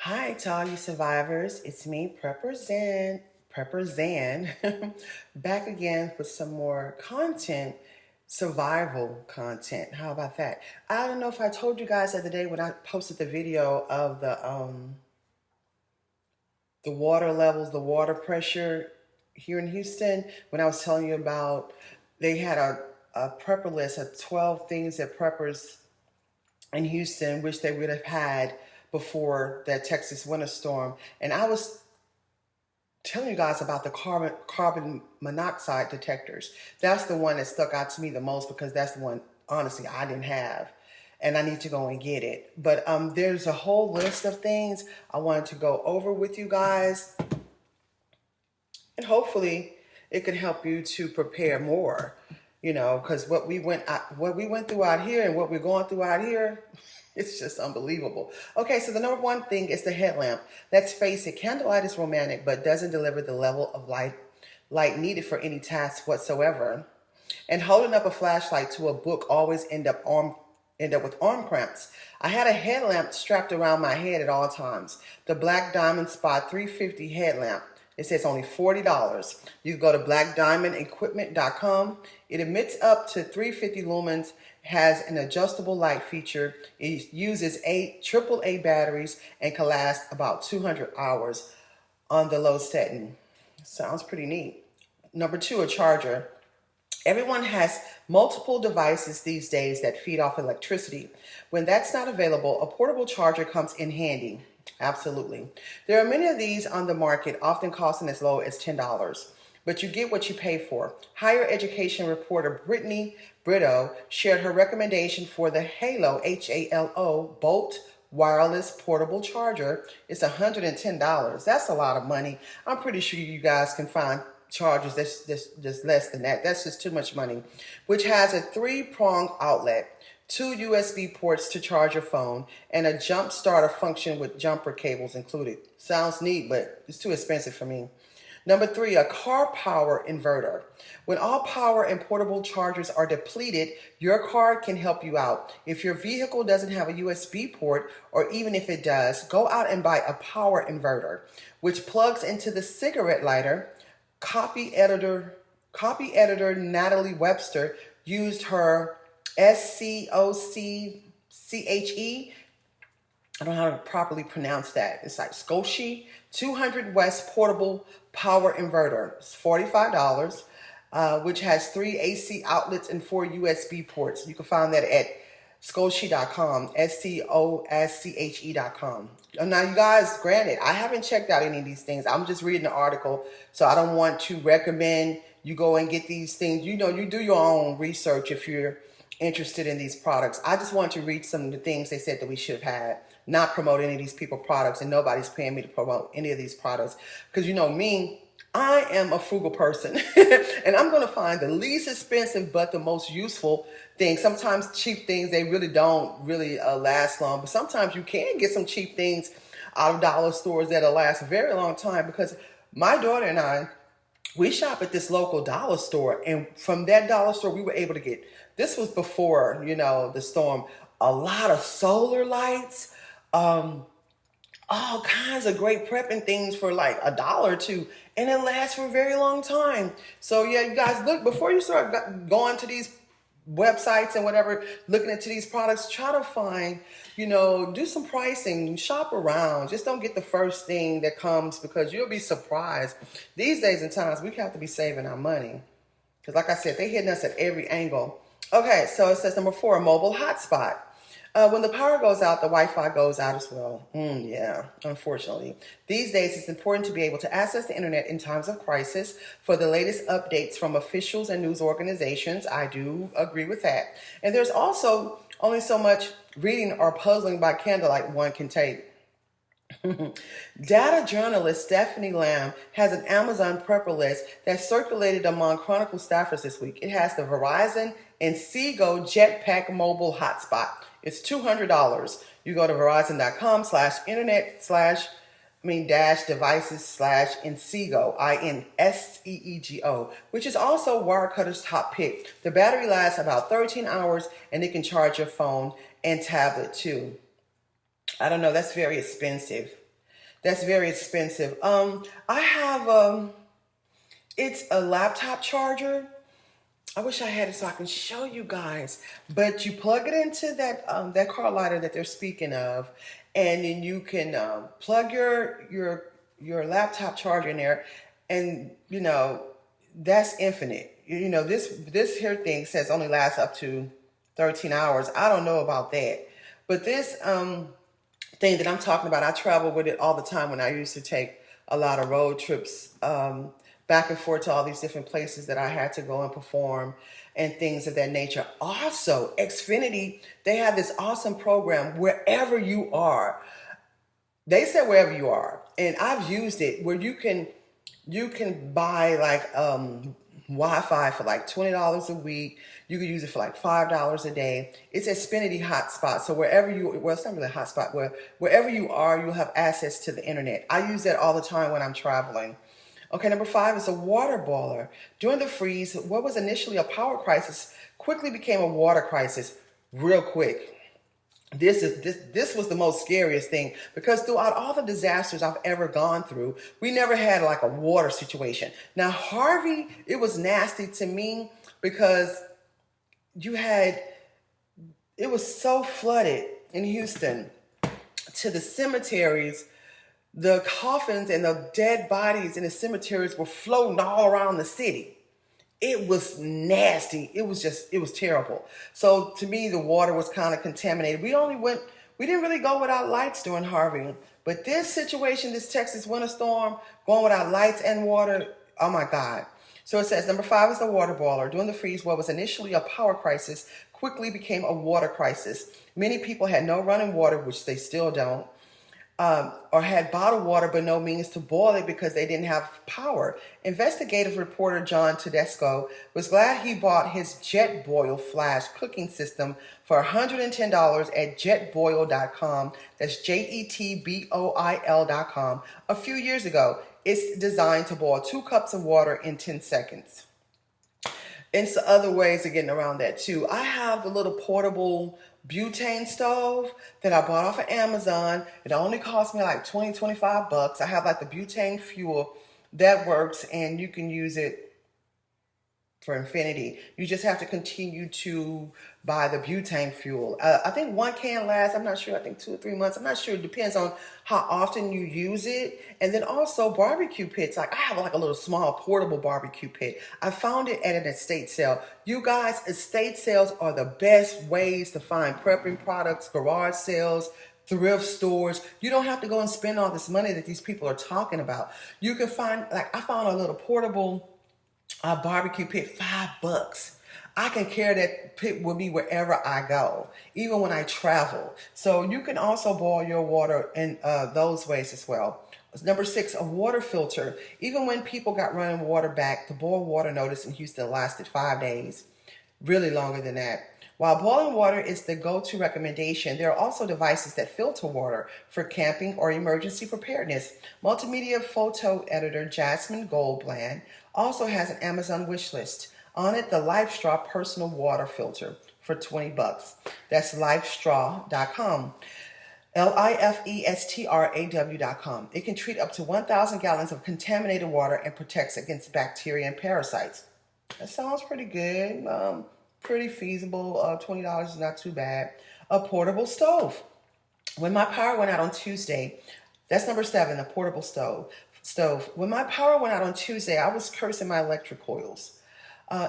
Hi to all you survivors. It's me, Prepper Zan, back again with some more content, survival content. How about that? I don't know if I told you guys the other day when I posted the video of the water levels, the water pressure here in Houston, when I was telling you about they had a prepper list of 12 things that preppers in Houston wish they would have had before that Texas winter storm. And I was telling you guys about the carbon monoxide detectors. That's the one that stuck out to me the most because that's the one, honestly, I didn't have. And I need to go and get it. But there's a whole list of things I wanted to go over with you guys. And hopefully it could help you to prepare more. Because what we went through out here and what we're going through out here, it's just unbelievable. Okay, so the number one thing is the headlamp. Let's face it, candlelight is romantic, but doesn't deliver the level of light needed for any task whatsoever. And holding up a flashlight to a book always end up with arm cramps. I had a headlamp strapped around my head at all times. The Black Diamond Spot 350 headlamp. It says only $40. You can go to blackdiamondequipment.com. It emits up to 350 lumens, has an adjustable light feature. It uses 8 AAA batteries and can last about 200 hours on the low setting. Sounds pretty neat. Number 2, a charger. Everyone has multiple devices these days that feed off electricity. When that's not available, a portable charger comes in handy. Absolutely. There are many of these on the market, often costing as low as $10, but you get what you pay for. Higher education reporter Brittany Brito shared her recommendation for the Halo, H-A-L-O, Bolt wireless portable charger. It's $110. That's a lot of money. I'm pretty sure you guys can find chargers that's less than that. That's just too much money. Which has a 3-prong outlet, 2 USB ports to charge your phone, and a jump starter function with jumper cables included. Sounds neat, but it's too expensive for me. Number 3, a car power inverter. When all power and portable chargers are depleted, your car can help you out. If your vehicle doesn't have a USB port, or even if it does, go out and buy a power inverter, which plugs into the cigarette lighter. Copy editor Natalie Webster used her SCOCCHE. I don't know how to properly pronounce that. It's like Scoshi 200 West portable power inverter. It's $45, which has 3 AC outlets and 4 USB ports. You can find that at Scoshi.com, SCOSCHE.com. Now, you guys, granted, I haven't checked out any of these things. I'm just reading the article, so I don't want to recommend you go and get these things. You do your own research if you're interested in these products. I just want to read some of the things they said that we should have had, not promote any of these people products, and nobody's paying me to promote any of these products. Because me, I am a frugal person, and I'm going to find the least expensive but the most useful things. Sometimes cheap things, they really don't last long, but sometimes you can get some cheap things out of dollar stores that'll last a very long time. Because my daughter and I, we shop at this local dollar store, and from that dollar store, we were able to get, this was before, the storm, a lot of solar lights, all kinds of great prepping things for like $1 or $2, and it lasts for a very long time. So yeah, you guys, look, before you start going to these websites and whatever, looking into these products, try to find, do some pricing, shop around. Just don't get the first thing that comes, because you'll be surprised. These days and times, we have to be saving our money, because like I said, they're hitting us at every angle. Okay, so it says number 4, a mobile hotspot. When the power goes out, the Wi-Fi goes out as well. Yeah, unfortunately. These days, it's important to be able to access the internet in times of crisis. For the latest updates from officials and news organizations, I do agree with that. And there's also only so much reading or puzzling by candlelight one can take. Data journalist Stephanie Lamb has an Amazon prepper list that circulated among Chronicle staffers this week. It has the Verizon and Seago Jetpack mobile hotspot. It's $200. You go to verizon.com/internet/devices/Inseego, INSEEGO, which is also Wirecutter's top pick. The battery lasts about 13 hours, and it can charge your phone and tablet too. I don't know, that's very expensive. That's very expensive. I have it's a laptop charger. I wish I had it so I can show you guys. But you plug it into that car lighter that they're speaking of, and then you can plug your laptop charger in there, and that's infinite. This here thing says only lasts up to 13 hours. I don't know about that, but this thing that I'm talking about, I travel with it all the time when I used to take a lot of road trips back and forth to all these different places that I had to go and perform and things of that nature. Also, Xfinity, they have this awesome program wherever you are. They said wherever you are, and I've used it where you can buy like Wi-Fi for like $20 a week. You can use it for like $5 a day. It's Xfinity Hotspot. So well, it's not really a hotspot. Wherever you are, you'll have access to the internet. I use that all the time when I'm traveling. Okay, number 5 is a water boiler. During the freeze, what was initially a power crisis quickly became a water crisis real quick. This was the most scariest thing, because throughout all the disasters I've ever gone through, we never had like a water situation. Now Harvey, it was nasty to me because it was so flooded in Houston to the cemeteries. The coffins and the dead bodies in the cemeteries were floating all around the city. It was nasty. It was terrible. So to me, the water was kind of contaminated. We didn't really go without lights during Harvey. But this situation, this Texas winter storm, going without lights and water, oh my God. So it says, number 5 is the water boiler. During the freeze, what was initially a power crisis quickly became a water crisis. Many people had no running water, which they still don't. Or had bottled water but no means to boil it because they didn't have power. Investigative reporter John Tedesco was glad he bought his JetBoil flash cooking system for $110 at jetboil.com. That's JETBOIL.com. A few years ago. It's designed to boil 2 cups of water in 10 seconds. And so other ways of getting around that too. I have the little portable butane stove that I bought off of Amazon. It only cost me like $20-25. I have like the butane fuel that works, and you can use it for infinity. You just have to continue to buy the butane fuel. I think 1 can lasts, I'm not sure, I think 2 or 3 months. I'm not sure. It depends on how often you use it. And then also barbecue pits. Like I have like a little small portable barbecue pit. I found it at an estate sale. You guys, estate sales are the best ways to find prepping products, garage sales, thrift stores. You don't have to go and spend all this money that these people are talking about. You can find, like I found a little portable barbecue pit, $5. I can carry that pit with me wherever I go, even when I travel. So you can also boil your water in those ways as well. Number 6, a water filter. Even when people got running water back, the boil water notice in Houston lasted 5 days, really longer than that. While boiling water is the go-to recommendation, there are also devices that filter water for camping or emergency preparedness. Multimedia photo editor Jasmine Goldbland also has an Amazon wish list. On it, the LifeStraw personal water filter for $20. That's lifestraw.com. LIFESTRAW.com. It can treat up to 1,000 gallons of contaminated water and protects against bacteria and parasites. That sounds pretty good. Pretty feasible. $20 is not too bad. A portable stove. When my power went out on Tuesday, that's number 7, a portable stove. When my power went out on Tuesday, I was cursing my electric coils.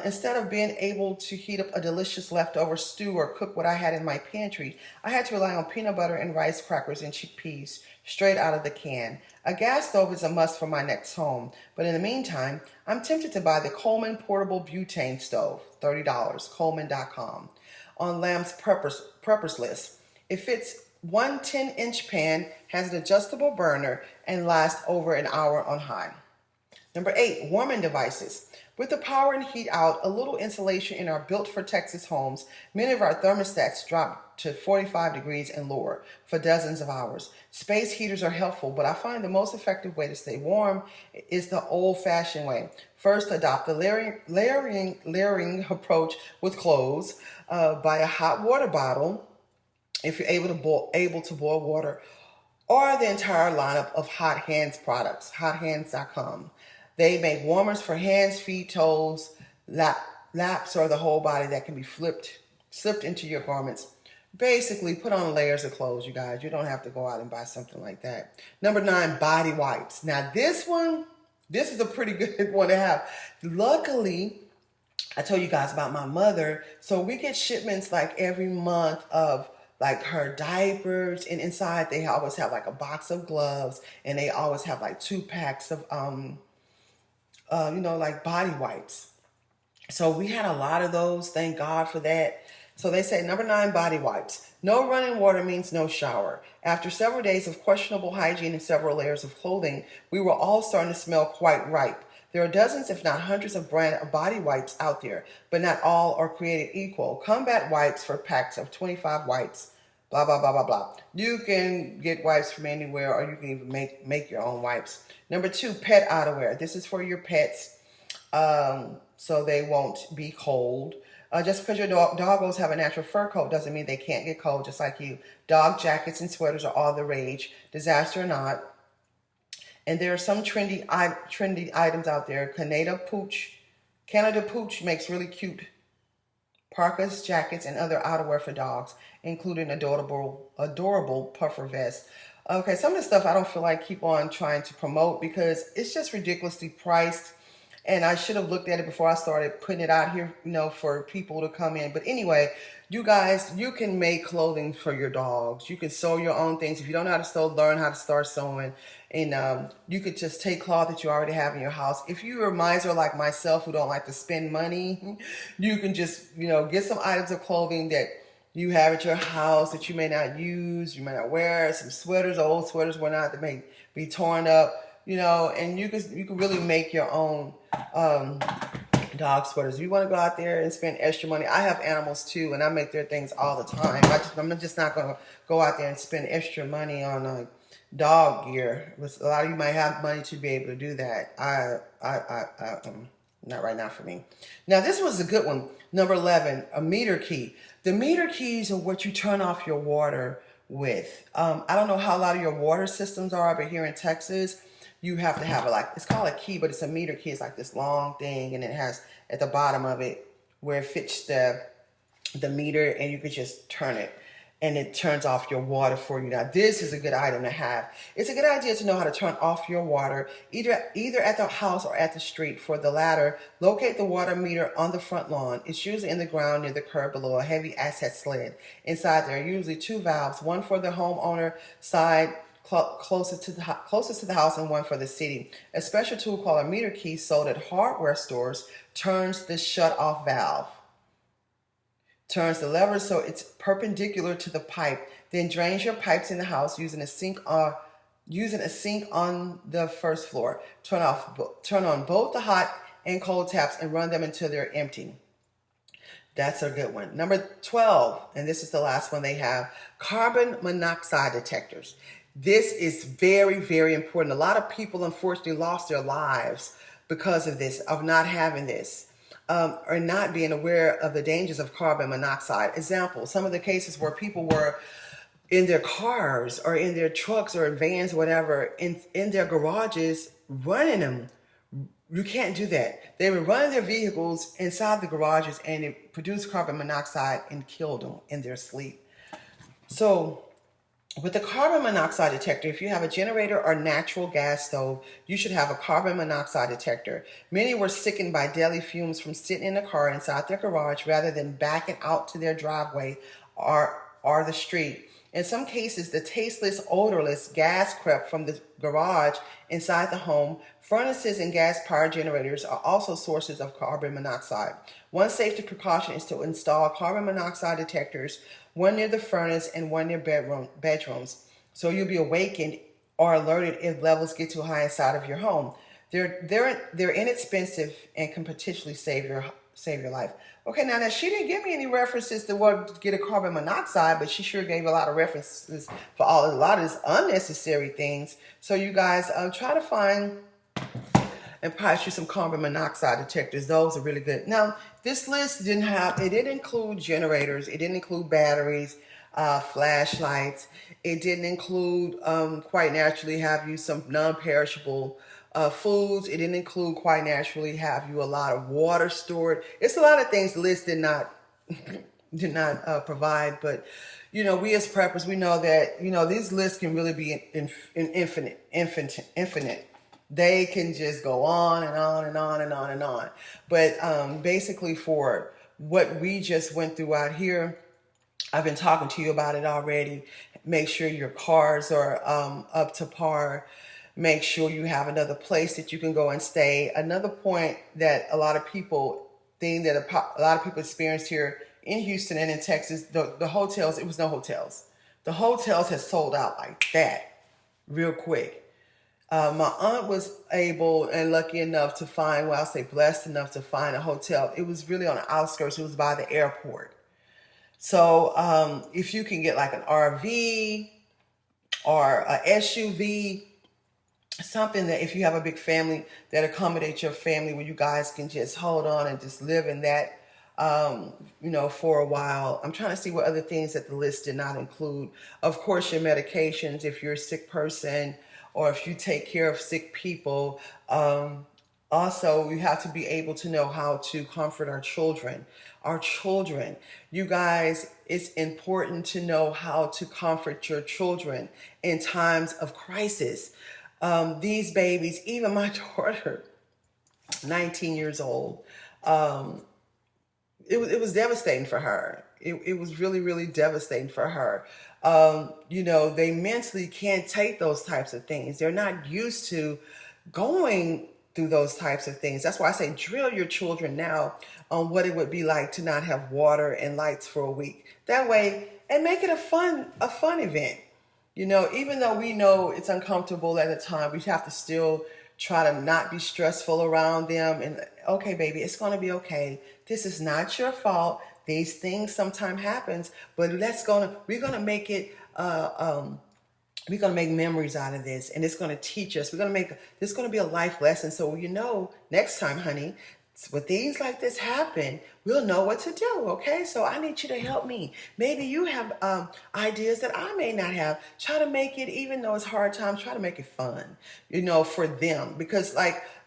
Instead of being able to heat up a delicious leftover stew or cook what I had in my pantry, I had to rely on peanut butter and rice crackers and chickpeas straight out of the can. A gas stove is a must for my next home, but in the meantime, I'm tempted to buy the Coleman Portable Butane Stove, $30, Coleman.com. On Lamb's preppers list, it fits one 10-inch pan, has an adjustable burner, and lasts over an hour on high. Number 8, warming devices. With the power and heat out, a little insulation in our built-for-Texas homes, many of our thermostats drop to 45 degrees and lower for dozens of hours. Space heaters are helpful, but I find the most effective way to stay warm is the old-fashioned way. First, adopt the layering approach with clothes. Buy a hot water bottle if you're able to boil water. or the entire lineup of Hot Hands products, hothands.com. They make warmers for hands, feet, toes, laps, or the whole body that can be slipped into your garments. Basically, put on layers of clothes, you guys. You don't have to go out and buy something like that. Number 9, body wipes. Now, this is a pretty good one to have. Luckily, I told you guys about my mother. So we get shipments like every month of like her diapers, and inside they always have like a box of gloves, and they always have like 2 packs of like body wipes. So we had a lot of those. Thank God for that. So they say number 9, body wipes. No running water means no shower. After several days of questionable hygiene and several layers of clothing, we were all starting to smell quite ripe. There are dozens, if not hundreds, of brand of body wipes out there, but not all are created equal. Combat wipes for packs of 25 wipes. Blah, blah, blah, blah, blah. You can get wipes from anywhere, or you can even make your own wipes. Number 2, pet outerwear. This is for your pets, so they won't be cold. Just because your doggos have a natural fur coat doesn't mean they can't get cold, just like you. Dog jackets and sweaters are all the rage, disaster or not. And there are some trendy items out there. Canada Pooch makes really cute parkas, jackets, and other outerwear for dogs, including adorable puffer vests. Okay, some of the stuff I don't feel like keep on trying to promote because it's just ridiculously priced. And I should have looked at it before I started putting it out here, for people to come in. But anyway, you guys, you can make clothing for your dogs. You can sew your own things. If you don't know how to sew, learn how to start sewing. And you could just take cloth that you already have in your house. If you're a miser like myself who don't like to spend money, you can just, get some items of clothing that you have at your house that you may not use, you may not wear. Some sweaters, old sweaters, whatnot, that may be torn up. And you can really make your own dog sweaters. If you want to go out there and spend extra money, I have animals too, and I make their things all the time. I'm just not going to go out there and spend extra money on dog gear. A lot of you might have money to be able to do that. Not right now for me. Now, this was a good one. Number 11, a meter key. The meter keys are what you turn off your water with. I don't know how a lot of your water systems are, but here in Texas, you have to have it's called a key, but it's a meter key. It's like this long thing, and it has at the bottom of it where it fits the meter, and you can just turn it, and it turns off your water for you. Now, this is a good item to have. It's a good idea to know how to turn off your water, either at the house or at the street. For the latter, locate the water meter on the front lawn. It's usually in the ground near the curb below a heavy access sled. Inside there are usually 2 valves, one for the homeowner side, closest to the house, and one for the city. A special tool called a meter key sold at hardware stores turns the shut-off valve. Turns the lever so it's perpendicular to the pipe, then drains your pipes in the house using a sink on the first floor. Turn on both the hot and cold taps and run them until they're empty. That's a good one. Number 12, and this is the last one they have, carbon monoxide detectors. This is very, very important. A lot of people, unfortunately, lost their lives because of this, of not having this, or not being aware of the dangers of carbon monoxide. Example, some of the cases where people were in their cars or in their trucks or vans, or whatever, in their garages, running them. You can't do that. They were running their vehicles inside the garages, and it produced carbon monoxide and killed them in their sleep. So, with the carbon monoxide detector, if you have a generator or natural gas stove, you should have a carbon monoxide detector. Many were sickened by deadly fumes from sitting in a car inside their garage rather than backing out to their driveway or the street. In some cases, the tasteless, odorless gas crept from the garage inside the home. Furnaces and gas-powered generators are also sources of carbon monoxide. One safety precaution is to install carbon monoxide detectors, one near the furnace and one near bedrooms, so you'll be awakened or alerted if levels get too high inside of your home. They're inexpensive and can potentially save your life. Okay, now she didn't give me any references to what to get a carbon monoxide, but she sure gave a lot of references for a lot of these unnecessary things. So you guys try to find and price you some carbon monoxide detectors. Those are really good. Now, this list didn't include generators. It didn't include batteries. flashlights. It didn't include, quite naturally, have you some non-perishable foods. It didn't include, quite naturally, have you a lot of water stored. It's a lot of things the list did not provide. But we as preppers, we know that these lists can really be infinite. They can just go on and on and on and on and on. But basically, for what we just went through out here, I've been talking to you about it already. Make sure your cars are up to par. Make sure you have another place that you can go and stay. Another point that a lot of people experienced here in Houston and in Texas, the hotels, it was no hotels. The hotels had sold out like that real quick. My aunt was able and lucky enough to find, well, I'll say blessed enough to find a hotel. It was really on the outskirts. It was by the airport. So if you can get like an RV or a SUV, something that if you have a big family that accommodates your family, where you guys can just hold on and just live in that, for a while. I'm trying to see what other things that the list did not include. Of course, your medications, if you're a sick person or if you take care of sick people. Also, we have to be able to know how to comfort our children. You guys, it's important to know how to comfort your children in times of crisis. These babies, even my daughter, 19 years old, it was devastating for her. It was really, really devastating for her. They mentally can't take those types of things. They're not used to going through those types of things. That's why I say drill your children now on what it would be like to not have water and lights for a week. That way, and make it a fun event. Even though we know it's uncomfortable at the time, we have to still try to not be stressful around them. And okay, baby, it's going to be okay. This is not your fault. These things sometimes happens, but we're going to make it, we're going to make memories out of this, and it's going to teach us. This is going to be a life lesson. So, next time, honey, when things like this happen, we'll know what to do, okay? So I need you to help me. Maybe you have ideas that I may not have. Try to make it, even though it's hard times, try to make it fun, for them. Because,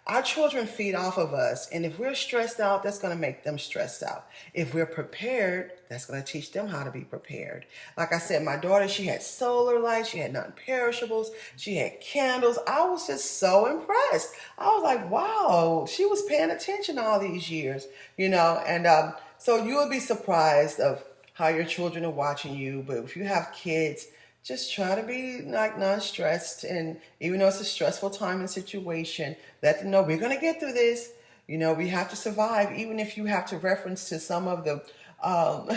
our children feed off of us. And if we're stressed out, that's going to make them stressed out. If we're prepared, that's going to teach them how to be prepared. Like I said, my daughter, she had solar lights. She had non-perishables. She had candles. I was just so impressed. I was like, wow, she was paying attention all these years, And so you would be surprised of how your children are watching you. But if you have kids, just try to be non-stressed, and even though it's a stressful time and situation, let them know we're going to get through this. We have to survive, even if you have to reference to some of the, I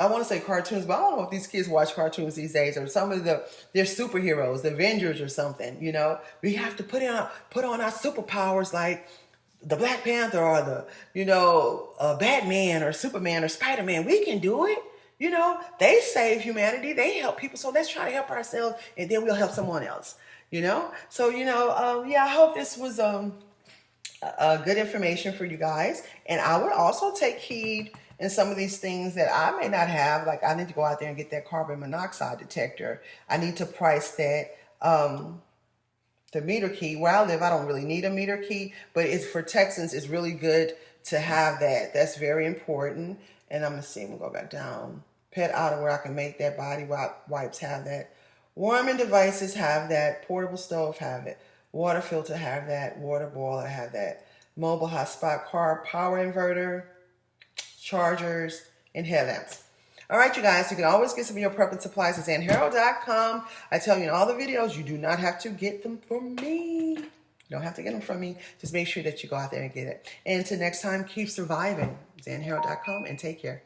want to say cartoons, but I don't know if these kids watch cartoons these days, or some of their superheroes, the Avengers or something. We have to put on our superpowers like the Black Panther or the Batman or Superman or Spider-Man. We can do it. They save humanity. They help people. So let's try to help ourselves, and then we'll help someone else, So, I hope this was good information for you guys. And I would also take heed in some of these things that I may not have. Like I need to go out there and get that carbon monoxide detector. I need to price that. The meter key. Where I live, I don't really need a meter key, but it's for Texans. It's really good to have that. That's very important. And I'm going to see, I'm going to go back down. Pet outerwear, I can make that. Body wipes have that. Warming devices have that. Portable stove have it. Water filter have that. Water boiler have that. Mobile hotspot, car power inverter, chargers, and headlamps. All right, you guys, you can always get some of your prepping supplies at zanharrow.com. I tell you in all the videos, you do not have to get them from me. You don't have to get them from me. Just make sure that you go out there and get it. And until next time, keep surviving. zanharrow.com, and take care.